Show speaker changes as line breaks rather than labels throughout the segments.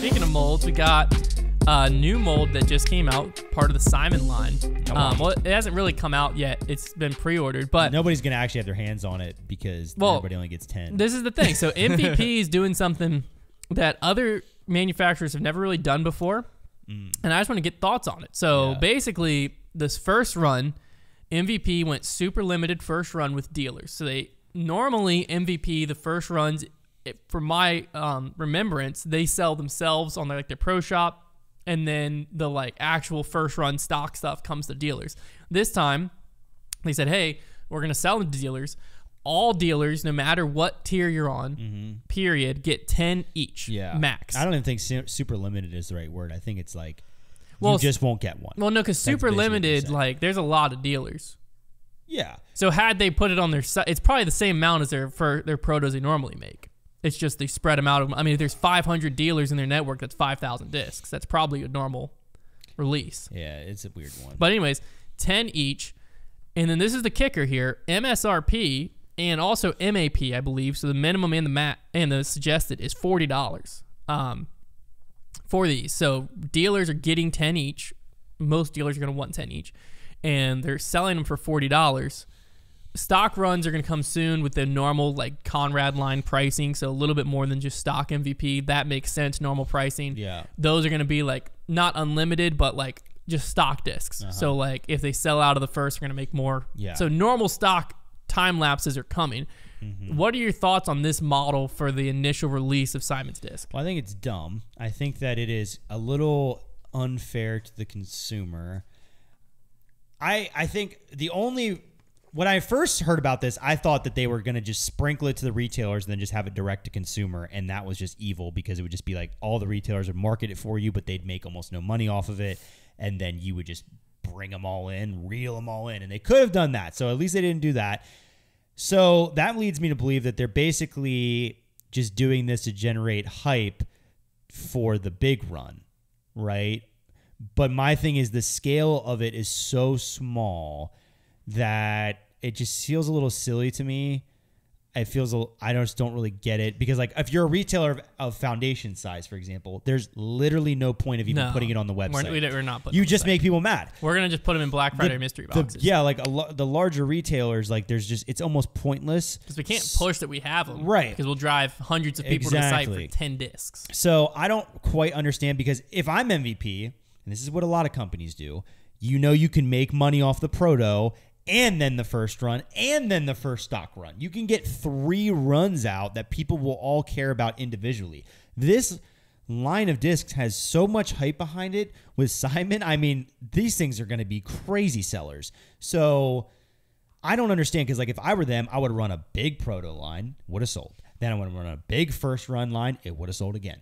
Speaking of molds, we got a new mold that just came out, part of the Simon line. Well, it hasn't really come out yet. It's been pre-ordered, but
nobody's going to actually have their hands on it because everybody only gets 10.
This is the thing. So MVP is doing something that other manufacturers have never really done before, and I just want to get thoughts on it. So basically, this first run, MVP went super limited first run with dealers. So they normally MVP, the first runs, from my remembrance, they sell themselves on their pro shop, and then the actual first run stock stuff comes to dealers. This time, they said, hey, we're going to sell them to dealers. All dealers, no matter what tier you're on, period, get 10 each, max.
I don't even think super limited is the right word. I think it's you just won't get one.
Well, no, because super limited, there's a lot of dealers.
Yeah.
So had they put it on their site, it's probably the same amount as their protos they normally make. It's just they spread them out. I mean, if there's 500 dealers in their network, that's 5,000 discs. That's probably a normal release.
Yeah, it's a weird one.
But anyways, 10 each. And then this is the kicker here. MSRP and also MAP, I believe. So the minimum and the suggested is $40 for these. So dealers are getting 10 each. Most dealers are going to want 10 each. And they're selling them for $40. Stock runs are going to come soon with the normal Conrad line pricing, so a little bit more than just stock MVP. That makes sense, normal pricing.
Yeah.
Those are going to be not unlimited, but just stock discs. So if they sell out of the first, they're going to make more.
Yeah.
So normal stock time lapses are coming. What are your thoughts on this model for the initial release of Simon's disc?
Well, I think it's dumb. I think that it is a little unfair to the consumer. I think when I first heard about this, I thought that they were going to just sprinkle it to the retailers and then just have it direct to consumer, and that was just evil because it would just be all the retailers would market it for you, but they'd make almost no money off of it, and then you would just bring them all in, reel them all in, and they could have done that. So at least they didn't do that. So that leads me to believe that they're basically just doing this to generate hype for the big run, right? But my thing is the scale of it is so small that it just feels a little silly to me. It feels I just don't really get it because if you're a retailer of foundation size, for example, there's literally no point of even putting it on the website.
We're not putting.
You just make people mad.
We're gonna just put them in Black Friday mystery boxes.
The larger retailers, it's almost pointless
because we can't push that we have them,
right?
Because we'll drive hundreds of people to the site for 10 discs.
So I don't quite understand because if I'm MVP, and this is what a lot of companies do, you can make money off the proto. And then the first run, and then the first stock run. You can get 3 runs out that people will all care about individually. This line of discs has so much hype behind it with Simon. I mean, these things are going to be crazy sellers. So I don't understand because if I were them, I would run a big proto line, would have sold. Then I would run a big first run line, it would have sold again.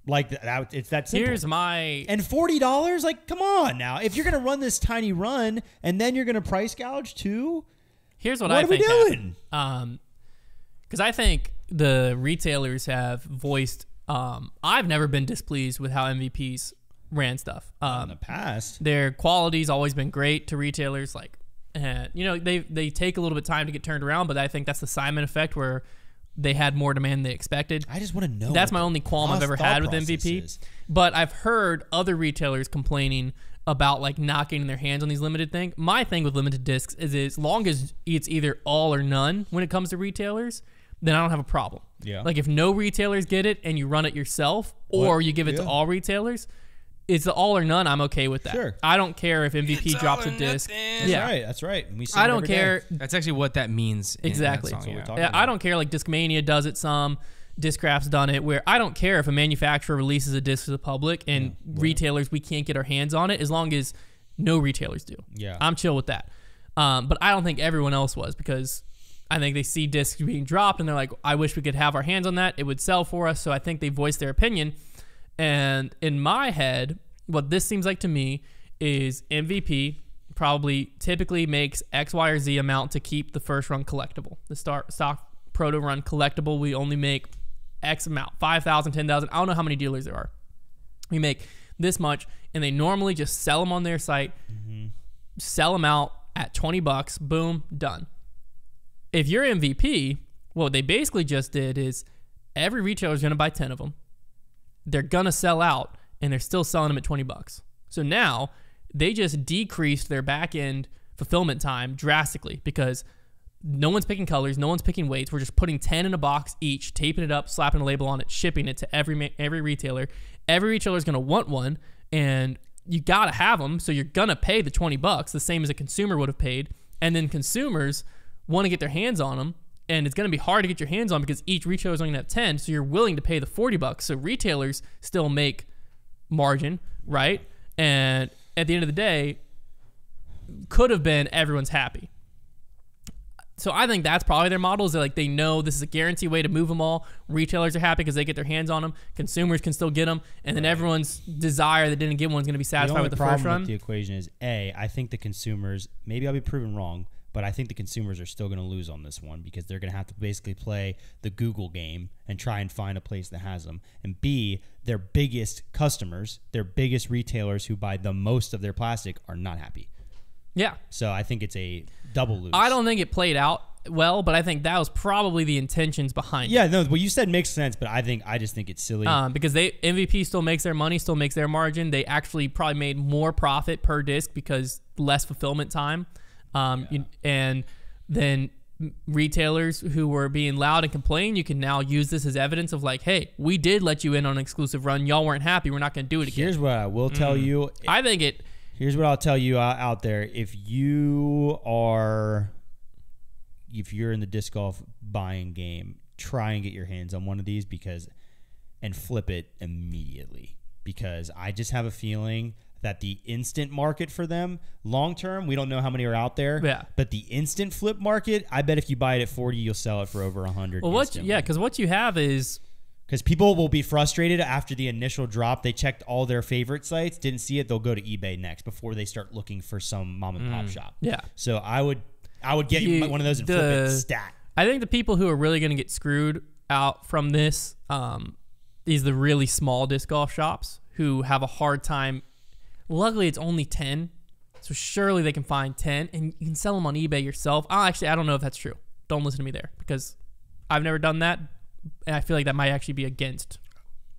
It's that simple.
Here's my...
And $40? Come on now. If you're going to run this tiny run and then you're going to price gouge too,
here's what I think. What are we doing? Because I think the retailers have voiced... I've never been displeased with how MVPs ran stuff.
In the past.
Their quality's always been great to retailers. They take a little bit of time to get turned around, but I think that's the Simon effect where... they had more demand than they expected.
I just want to know.
That's my only qualm I've ever had with MVP. But I've heard other retailers complaining about not getting their hands on these limited things. My thing with limited discs is as long as it's either all or none when it comes to retailers, then I don't have a problem.
Yeah.
If no retailers get it and you run it yourself or you give it to all retailers, it's the all or none. I'm okay with that.
Sure.
I don't care if MVP drops a disc.
That's right. We see
I don't care.
Day. That's actually what that means.
Exactly.
That's what we're talking about.
I don't care. Discmania does it some. Discraft's done it where I don't care if a manufacturer releases a disc to the public and retailers, we can't get our hands on it as long as no retailers do.
Yeah.
I'm chill with that. But I don't think everyone else was because I think they see discs being dropped and they're like, I wish we could have our hands on that. It would sell for us. So I think they voiced their opinion. And in my head, what this seems like to me is MVP probably typically makes X, Y, or Z amount to keep the first run collectible. The stock proto run collectible, we only make X amount, 5,000, 10,000. I don't know how many dealers there are. We make this much, and they normally just sell them on their site, sell them out at $20, boom, done. If you're MVP, what they basically just did is every retailer is going to buy 10 of them. they're going to sell out, and they're still selling them at $20. So now they just decreased their back end fulfillment time drastically because no one's picking colors, no one's picking weights. We're just putting 10 in a box each, taping it up, slapping a label on it, shipping it to every retailer. Every retailer is going to want one, and you got to have them. So you're going to pay the $20, the same as a consumer would have paid. And then consumers want to get their hands on them, and it's going to be hard to get your hands on because each retailer is only going to have 10. So you're willing to pay the $40. So retailers still make margin, right? And at the end of the day, could have been everyone's happy. So I think that's probably their model, is that like they know this is a guaranteed way to move them all. Retailers are happy because they get their hands on them. Consumers can still get them, and then everyone's desire that didn't get one is going to be satisfied with the first run.
With the equation is I think the consumers, maybe I'll be proven wrong, but I think the consumers are still going to lose on this one because they're going to have to basically play the Google game and try and find a place that has them. And B, their biggest customers, their biggest retailers who buy the most of their plastic are not happy.
Yeah.
So I think it's a double lose.
I don't think it played out well, but I think that was probably the intentions behind it.
Yeah, no, what you said makes sense, but I just think it's silly.
Because MVP still makes their money, still makes their margin. They actually probably made more profit per disc because less fulfillment time. And then retailers who were being loud and complaining, you can now use this as evidence of like, hey, we did let you in on an exclusive run. Y'all weren't happy. We're not going to do it again.
Here's what I will tell you.
I think it...
Here's what I'll tell you out there. If you're in the disc golf buying game, try and get your hands on one of these and flip it immediately, because I just have a feeling that the instant market for them long term, we don't know how many are out there.
Yeah.
But the instant flip market, I bet if you buy it at 40, you'll sell it for over 100.
Well, because what you have is...
Because people will be frustrated after the initial drop. They checked all their favorite sites, didn't see it. They'll go to eBay next before they start looking for some mom and pop shop.
Yeah.
So I would get one of those and flip it stat.
I think the people who are really going to get screwed out from this is the really small disc golf shops who have a hard time. Luckily, it's only 10. So surely they can find 10 and you can sell them on eBay yourself. I don't know if that's true. Don't listen to me there because I've never done that. And I feel like that might actually be against.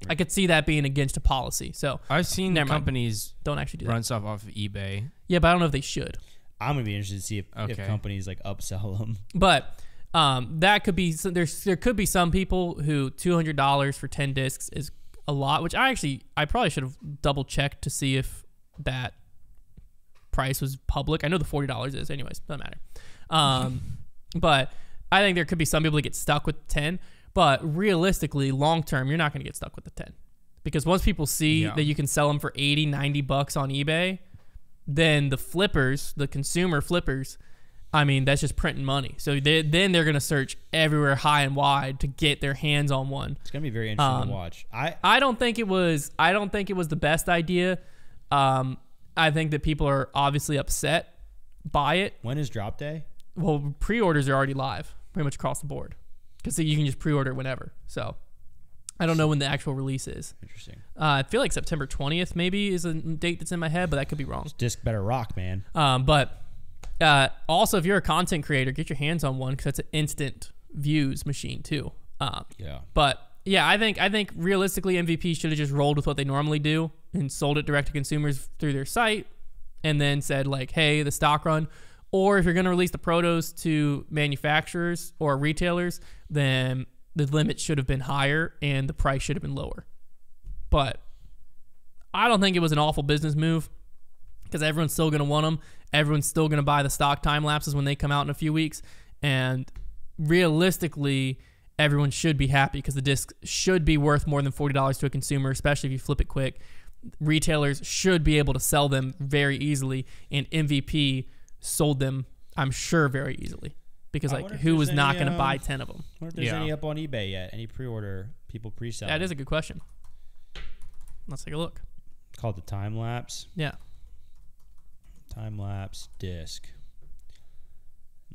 I could see that being against a policy. So
I've seen companies
don't actually do
run
that.
stuff off of eBay.
Yeah, but I don't know if they should.
I'm gonna be interested to see if companies like upsell them.
But that could be there could be some people who $200 for 10 discs is a lot, which I probably should have double checked to see if that price was public. I know the $40 is, anyways, doesn't matter. But I think there could be some people that get stuck with 10. But realistically, long term, you're not going to get stuck with the 10. Because once people see that you can sell them for $80, $90 on eBay, then the flippers, the consumer flippers, I mean, that's just printing money. So then they're going to search everywhere high and wide to get their hands on one.
It's going to be very interesting to watch.
I don't think it was the best idea. I think that people are obviously upset by it.
When is drop day?
Well, pre-orders are already live pretty much across the board. Because you can just pre-order whenever. So I don't know when the actual release is.
Interesting.
I feel like September 20th maybe is a date that's in my head, but that could be wrong.
This disc better rock, man.
But also, if you're a content creator, get your hands on one because that's an instant views machine too.
Yeah.
But yeah, I think realistically MVP should have just rolled with what they normally do and sold it direct to consumers through their site, and then said like, hey, the stock run. Or if you're going to release the protos to manufacturers or retailers, then the limit should have been higher and the price should have been lower. But I don't think it was an awful business move because everyone's still going to want them. Everyone's still going to buy the stock time lapses when they come out in a few weeks. And realistically, everyone should be happy because the disc should be worth more than $40 to a consumer, especially if you flip it quick. Retailers should be able to sell them very easily, and MVP sold them, I'm sure, very easily because like who was not going to buy 10 of them?
I wonder if there's any up on eBay yet. Any pre-order people pre-sell?
That is a good question. Let's take a look.
It's called the time lapse.
Yeah.
Time lapse disc.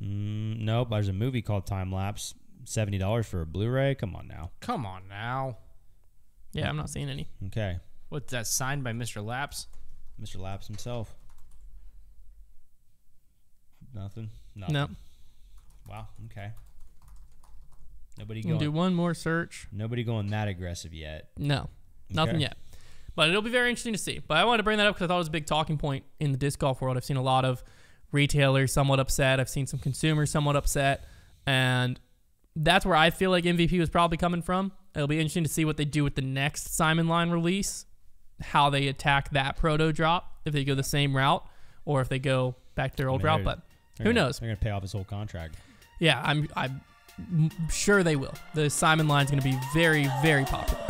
Nope. There's a movie called Time Lapse. $70 for a Blu-ray. Come on now.
Yeah, I'm not seeing any.
Okay.
What's that, signed by Mr. Lapse?
Mr. Lapse himself. Nothing.
No.
Wow. Okay. Nobody
We'll
going.
do one more search.
Nobody going that aggressive yet.
No. Nothing
Okay.
yet. But it'll be very interesting to see. But I wanted to bring that up because I thought it was a big talking point in the disc golf world. I've seen a lot of retailers somewhat upset. I've seen some consumers somewhat upset. And that's where I feel like MVP was probably coming from. It'll be interesting to see what they do with the next Simon line release, how they attack that proto drop, if they go the same route or if they go back to their old route. But who knows?
They're going to pay off his whole contract.
Yeah, I'm sure they will. The Simon line is going to be very, very popular.